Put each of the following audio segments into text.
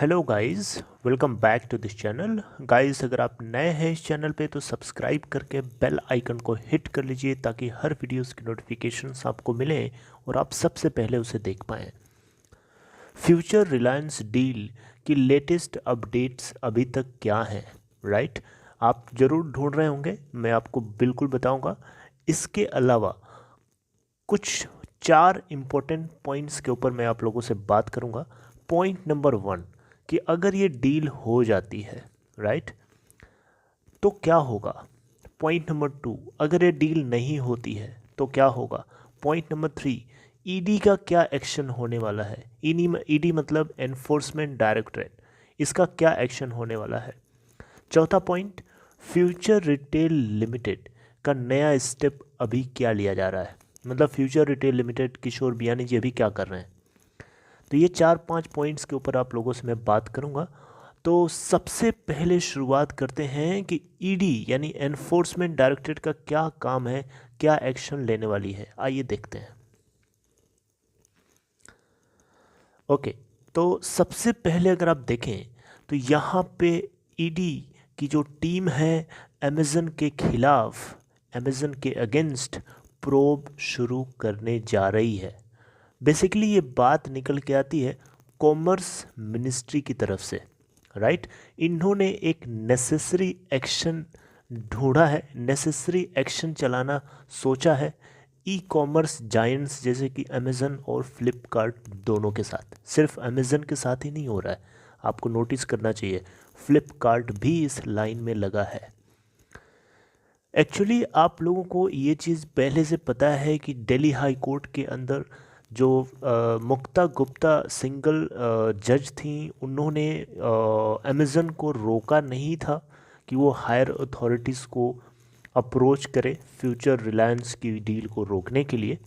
Hello guys, welcome back to this channel. Guys, अगर आप नए हैं इस चैनल पे तो सब्सक्राइब करके बेल आइकन को हिट कर लीजिए ताकि हर वीडियोस की नोटिफिकेशंस आपको मिले और आप सबसे पहले उसे देख पाएँ। फ्यूचर रिलायंस डील की लेटेस्ट अपडेट्स अभी तक क्या हैं, राइट? आप ज़रूर ढूंढ रहे होंगे, मैं आपको बिल्कुल बताऊंगा। इसके अलावा कुछ चार इम्पोर्टेंट पॉइंट्स के ऊपर मैं आप लोगों से बात करूंगा। पॉइंट नंबर 1 कि अगर ये डील हो जाती है, राइट, तो क्या होगा। पॉइंट नंबर 2, अगर ये डील नहीं होती है तो क्या होगा। पॉइंट नंबर 3, ईडी का क्या एक्शन होने वाला है। ईडी मतलब एनफोर्समेंट डायरेक्टरेट, इसका क्या एक्शन होने वाला है। चौथा पॉइंट, फ्यूचर रिटेल लिमिटेड का नया स्टेप अभी क्या लिया जा रहा है, मतलब future retail limited Kishore Biyani जी अभी क्या कर रहे हैं। तो ये 4-5 पॉइंट्स के ऊपर आप लोगों से मैं बात करूंगा। तो सबसे पहले शुरुआत करते हैं कि ईडी यानी एनफोर्समेंट डायरेक्टरेट का क्या काम है, क्या एक्शन लेने वाली है, आइए देखते हैं। ओके, तो सबसे पहले अगर आप देखें तो यहाँ पे ईडी की जो टीम है अमेज़न के खिलाफ, अमेज़न के अगेंस्ट प्रोब शुरू करने जा रही है। बेसिकली ये बात निकल के आती है कॉमर्स मिनिस्ट्री की तरफ से, राइट। इन्होंने एक नेसेसरी एक्शन ढूंढा है, नेसेसरी एक्शन चलाना सोचा है ई कॉमर्स जायंट्स जैसे कि अमेज़न और फ्लिपकार्ट दोनों के साथ। सिर्फ अमेज़न के साथ ही नहीं हो रहा है, आपको नोटिस करना चाहिए फ्लिपकार्ट भी इस लाइन में लगा है। एक्चुअली आप लोगों को ये चीज़ पहले से पता है कि दिल्ली हाई कोर्ट के अंदर जो मुक्ता गुप्ता सिंगल जज थी, उन्होंने अमेज़न को रोका नहीं था कि वो हायर अथॉरिटीज़ को अप्रोच करे फ्यूचर रिलायंस की डील को रोकने के लिए।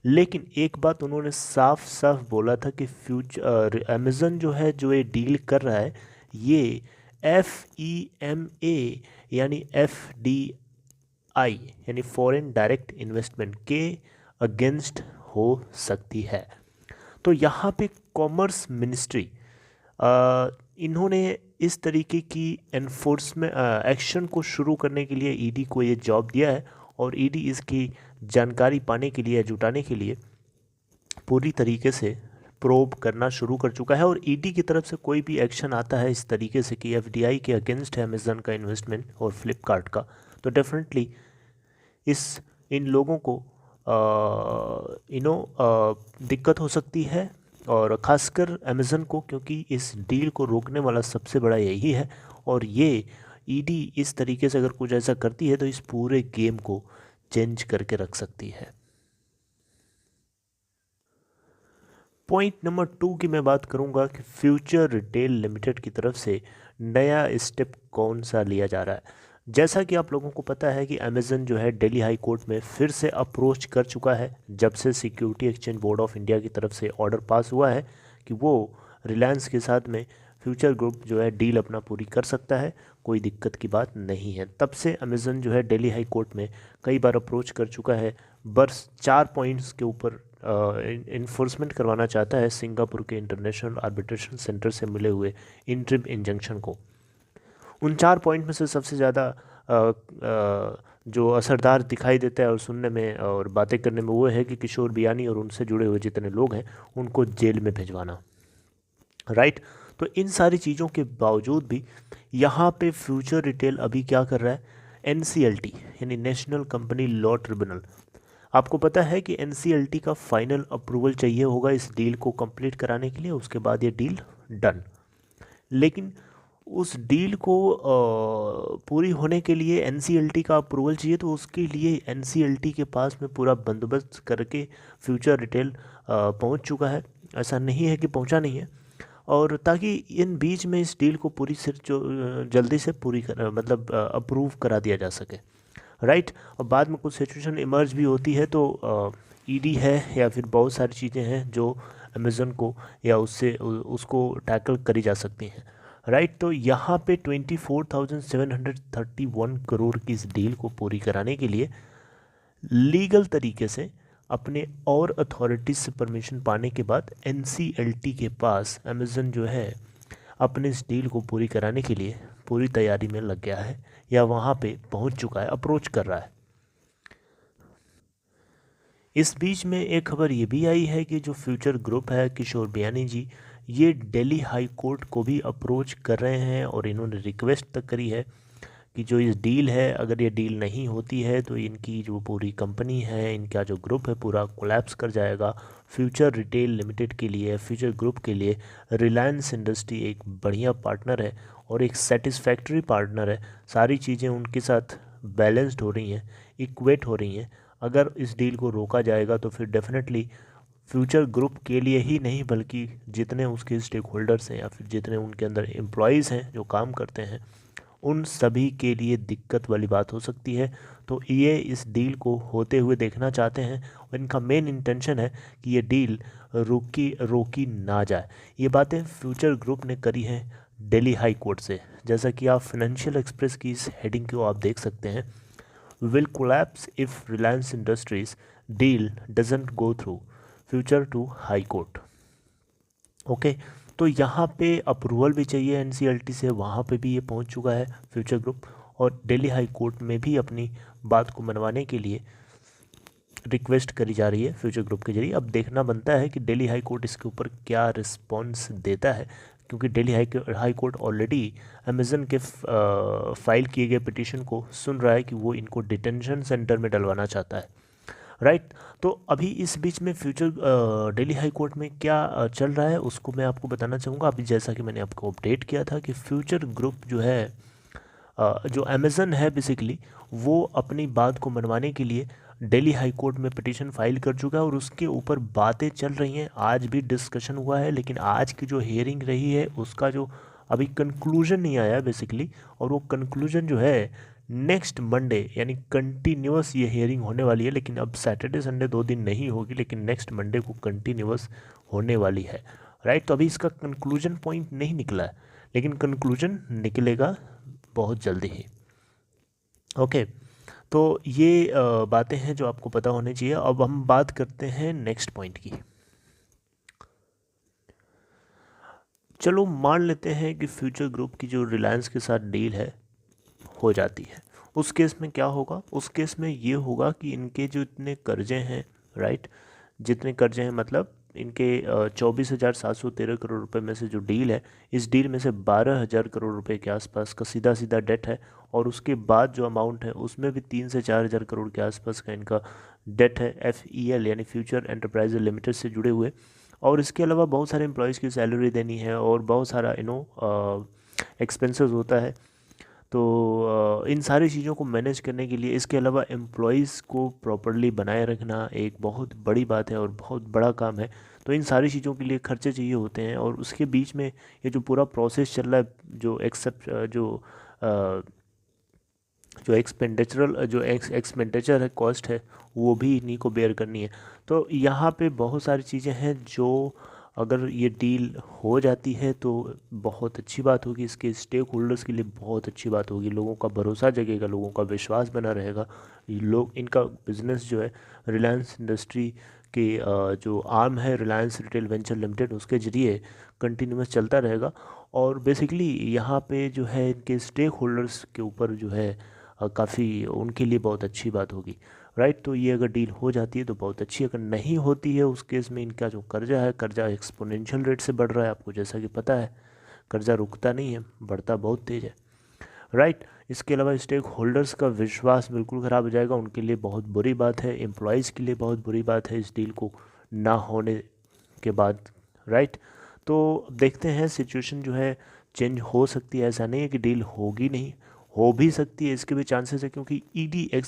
लेकिन एक बात उन्होंने साफ साफ बोला था कि फ्यूचर अमेज़न जो है, जो ये डील कर रहा है, ये FEMA यानी FDI यानी फॉरेन डायरेक्ट इन्वेस्टमेंट के अगेंस्ट हो सकती है। तो यहाँ पे कॉमर्स मिनिस्ट्री इन्होंने इस तरीके की एनफोर्समेंट एक्शन को शुरू करने के लिए ईडी को ये जॉब दिया है, और ईडी इसकी जानकारी पाने के लिए, जुटाने के लिए पूरी तरीके से प्रोब करना शुरू कर चुका है। और ईडी की तरफ से कोई भी एक्शन आता है इस तरीके से कि FDI के अगेंस्ट है अमेज़न का इन्वेस्टमेंट और फ्लिपकार्ट का, तो डेफिनेटली इन लोगों को दिक्कत हो सकती है, और ख़ासकर अमेज़न को, क्योंकि इस डील को रोकने वाला सबसे बड़ा यही है। और ये ईडी इस तरीके से अगर कुछ ऐसा करती है तो इस पूरे गेम को चेंज करके रख सकती है। पॉइंट नंबर 2 की मैं बात करूंगा कि फ्यूचर रिटेल लिमिटेड की तरफ से नया स्टेप कौन सा लिया जा रहा है। जैसा कि आप लोगों को पता है कि अमेज़न जो है दिल्ली हाई कोर्ट में फिर से अप्रोच कर चुका है, जब से security exchange board of India की तरफ से ऑर्डर पास हुआ है कि वो रिलायंस के साथ में फ्यूचर ग्रुप जो है डील अपना पूरी कर सकता है, कोई दिक्कत की बात नहीं है। तब से अमेज़न जो है दिल्ली हाई कोर्ट में कई बार अप्रोच कर चुका है, बस 4 पॉइंट्स के ऊपर इन्फोर्समेंट करवाना चाहता है सिंगापुर के इंटरनेशनल आर्बिट्रेशन सेंटर से मिले हुए इंटरिम इंजंक्शन को। उन 4 पॉइंट में से सबसे ज़्यादा जो असरदार दिखाई देता है और सुनने में और बातें करने में, वो है कि किशोर बियानी और उनसे जुड़े हुए जितने लोग हैं उनको जेल में भिजवाना, राइट। तो इन सारी चीज़ों के बावजूद भी यहाँ पे फ्यूचर रिटेल अभी क्या कर रहा है, NCLT यानी नेशनल कंपनी लॉ ट्रिब्यूनल, आपको पता है कि NCLT का फाइनल अप्रूवल चाहिए होगा इस डील को कंप्लीट कराने के लिए, उसके बाद ये डील डन। लेकिन उस डील को पूरी होने के लिए NCLT का अप्रूवल चाहिए, तो उसके लिए NCLT के पास में पूरा बंदोबस्त करके फ्यूचर रिटेल पहुंच चुका है, ऐसा नहीं है कि पहुंचा नहीं है। और ताकि इन बीच में इस डील को पूरी से जो जल्दी से पूरी कर मतलब अप्रूव करा दिया जा सके, राइट। और बाद में कुछ सिचुएशन इमर्ज भी होती है तो ईडी है या फिर बहुत सारी चीज़ें हैं जो अमेज़न को या उसको टैकल करी जा सकती हैं, राइट। तो यहाँ पे 24,731 करोड़ की इस डील को पूरी कराने के लिए लीगल तरीके से अपने और अथॉरिटीज़ से परमिशन पाने के बाद NCLT के पास अमेज़न जो है अपनी इस डील को पूरी कराने के लिए पूरी तैयारी में लग गया है या वहाँ पे पहुँच चुका है, अप्रोच कर रहा है। इस बीच में एक खबर ये भी आई है कि जो फ्यूचर ग्रुप है, किशोर बियानी जी, ये दिल्ली हाई कोर्ट को भी अप्रोच कर रहे हैं और इन्होंने रिक्वेस्ट तक करी है कि जो इस डील है, अगर ये डील नहीं होती है तो इनकी जो पूरी कंपनी है, इनका जो ग्रुप है पूरा कोलैप्स कर जाएगा। फ्यूचर रिटेल लिमिटेड के लिए, फ्यूचर ग्रुप के लिए रिलायंस इंडस्ट्री एक बढ़िया पार्टनर है और एक सेटिस्फैक्ट्री पार्टनर है। सारी चीज़ें उनके साथ बैलेंस्ड हो रही हैं, इक्वेट हो रही हैं। अगर इस डील को रोका जाएगा तो फिर डेफिनेटली फ्यूचर ग्रुप के लिए ही नहीं बल्कि जितने उसके स्टेक होल्डर्स हैं या फिर जितने उनके अंदर एम्प्लॉयज़ हैं जो काम करते हैं, उन सभी के लिए दिक्कत वाली बात हो सकती है। तो ये इस डील को होते हुए देखना चाहते हैं और इनका मेन इंटेंशन है कि ये डील रोकी ना जाए। ये बातें फ्यूचर ग्रुप ने करी हैं दिल्ली हाई कोर्ट से। जैसा कि आप फाइनेंशियल एक्सप्रेस की इस हेडिंग को आप देख सकते हैं, will collapse if Reliance Industries deal doesn't go through, future to High Court। Okay, तो यहाँ पे अप्रूवल भी चाहिए एनसीएलटी से, वहाँ पे भी ये पहुँच चुका है फ्यूचर ग्रुप और दिल्ली हाई कोर्ट में भी अपनी बात को मनवाने के लिए रिक्वेस्ट करी जा रही है फ्यूचर ग्रुप के जरिए। अब देखना बनता है कि दिल्ली हाई कोर्ट इसके ऊपर क्या रिस्पॉन्स देता है, क्योंकि Delhi high court already Amazon के फाइल किए गए पिटीशन को सुन रहा है कि वो इनको डिटेंशन सेंटर में डलवाना चाहता है, राइट। तो अभी इस बीच में दिल्ली हाई कोर्ट में क्या चल रहा है उसको मैं आपको बताना चाहूँगा। अभी जैसा कि मैंने आपको अपडेट किया था कि फ्यूचर ग्रुप जो है, जो अमेज़न है बेसिकली, वो अपनी बात को मनवाने के लिए दिल्ली हाई कोर्ट में पिटीशन फाइल कर चुका है और उसके ऊपर बातें चल रही हैं। आज भी डिस्कशन हुआ है, लेकिन आज की जो हियरिंग रही है उसका जो अभी कंक्लूजन नहीं आया बेसिकली, और वो कंक्लूजन जो है नेक्स्ट मंडे, यानी कंटिन्यूअस ये हियरिंग होने वाली है। लेकिन अब सैटरडे संडे 2 दिन नहीं होगी, लेकिन नेक्स्ट मंडे को कंटिन्यूअस होने वाली है, राइट। तो अभी इसका कंक्लूजन पॉइंट नहीं निकला है, लेकिन कंक्लूजन निकलेगा बहुत जल्दी ही। ओके, तो ये बातें हैं जो आपको पता होनी चाहिए। अब हम बात करते हैं नेक्स्ट पॉइंट की। चलो मान लेते हैं कि फ्यूचर ग्रुप की जो रिलायंस के साथ डील है हो जाती है। उस केस में क्या होगा? उस केस में ये होगा कि इनके जो इतने कर्जे हैं, राइट, जितने कर्जे हैं मतलब इनके 24,713 करोड़ रुपए में से जो डील है, इस डील में से 12,000 करोड़ रुपए के आसपास का सीधा सीधा डेट है और उसके बाद जो अमाउंट है उसमें भी 3 से 4,000 करोड़ के आसपास का इनका डेट है FEL यानी फ्यूचर एंटरप्राइज लिमिटेड से जुड़े हुए। और इसके अलावा बहुत सारे एम्प्लॉयज़ की सैलरी देनी है और बहुत सारा एक्सपेंसेस होता है। तो इन सारी चीज़ों को मैनेज करने के लिए, इसके अलावा एम्प्लॉयज़ को प्रॉपरली बनाए रखना एक बहुत बड़ी बात है और बहुत बड़ा काम है। तो इन सारी चीज़ों के लिए खर्चे चाहिए होते हैं और उसके बीच में ये जो पूरा प्रोसेस चल रहा है, जो एक्सपेंडिचर है, कॉस्ट है, वो भी इन्हीं को बेयर करनी है। तो यहाँ पे बहुत सारी चीज़ें हैं जो अगर ये डील हो जाती है तो बहुत अच्छी बात होगी, इसके स्टेक होल्डर्स के लिए बहुत अच्छी बात होगी। लोगों का भरोसा जगेगा, लोगों का विश्वास बना रहेगा। लोग, इनका बिज़नेस जो है रिलायंस इंडस्ट्री के जो आर्म है रिलायंस रिटेल वेंचर लिमिटेड, उसके ज़रिए कंटिन्यूस चलता रहेगा। और बेसिकली यहाँ पे जो है इनके स्टेक होल्डर्स के ऊपर जो है काफ़ी उनके लिए बहुत अच्छी बात होगी, राइट। तो ये अगर डील हो जाती है तो बहुत अच्छी, अगर नहीं होती है उस केस में इनका जो कर्जा है, कर्जा एक्सपोनेंशियल रेट से बढ़ रहा है। आपको जैसा कि पता है कर्जा रुकता नहीं है, बढ़ता बहुत तेज़ है, राइट। इसके अलावा स्टेक होल्डर्स का विश्वास बिल्कुल ख़राब हो जाएगा, उनके लिए बहुत बुरी बात है, एम्प्लॉयज़ के लिए बहुत बुरी बात है इस डील को ना होने के बाद, राइट। तो देखते हैं, सिचुएशन जो है चेंज हो सकती है, ऐसा नहीं है कि डील होगी नहीं, हो भी सकती है, इसके भी चांसेस है, क्योंकि ED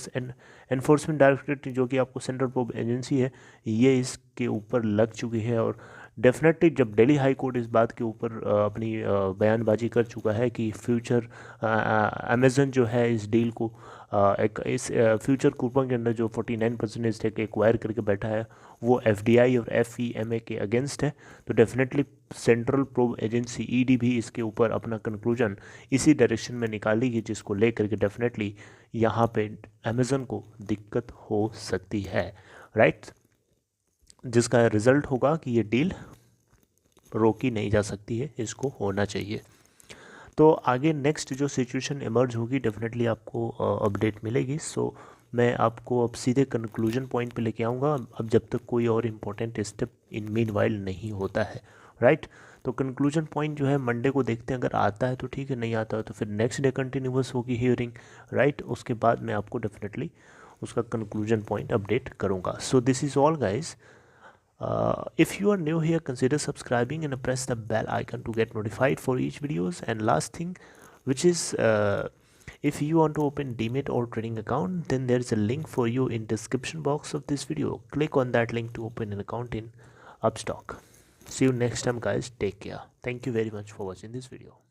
एनफोर्समेंट डायरेक्टरेट जो कि आपको सेंट्रल प्रोब एजेंसी है, ये इसके ऊपर लग चुकी है। और डेफिनेटली जब दिल्ली हाई कोर्ट इस बात के ऊपर अपनी बयानबाजी कर चुका है कि फ्यूचर अमेज़न जो है इस डील को इस फ्यूचर कूपन के अंदर जो 49% स्टेक एक्वायर करके बैठा है वो FDI और FEMA के अगेंस्ट है, तो definitely central probe agency ED भी इसके ऊपर अपना कंक्लूजन इसी डायरेक्शन में निकालेगी, जिसको लेकर के डेफिनेटली यहाँ पे अमेज़न को दिक्कत हो सकती है, राइट। जिसका रिज़ल्ट होगा कि ये डील रोकी नहीं जा सकती है, इसको होना चाहिए। तो आगे नेक्स्ट जो सिचुएशन इमर्ज होगी डेफिनेटली आपको अपडेट मिलेगी। सो मैं आपको अब सीधे कंक्लूजन पॉइंट पे लेके आऊँगा, अब जब तक कोई और important step in mean while नहीं होता है, राइट। तो कंक्लूजन पॉइंट जो है मंडे को देखते हैं, अगर आता है तो ठीक है, नहीं आता है तो फिर नेक्स्ट डे कंटिन्यूअस होगी हियरिंग, राइट। उसके बाद मैं आपको डेफिनेटली उसका कंक्लूजन पॉइंट अपडेट करूँगा। So this is all guys. If you are new here, consider subscribing and press the bell icon to get notified for each videos. And last thing, which is if you want to open Demat or trading account, then there is a link for you in description box of this video. Click on that link to open an account in Upstock. See you next time guys. Take care. Thank you very much for watching this video.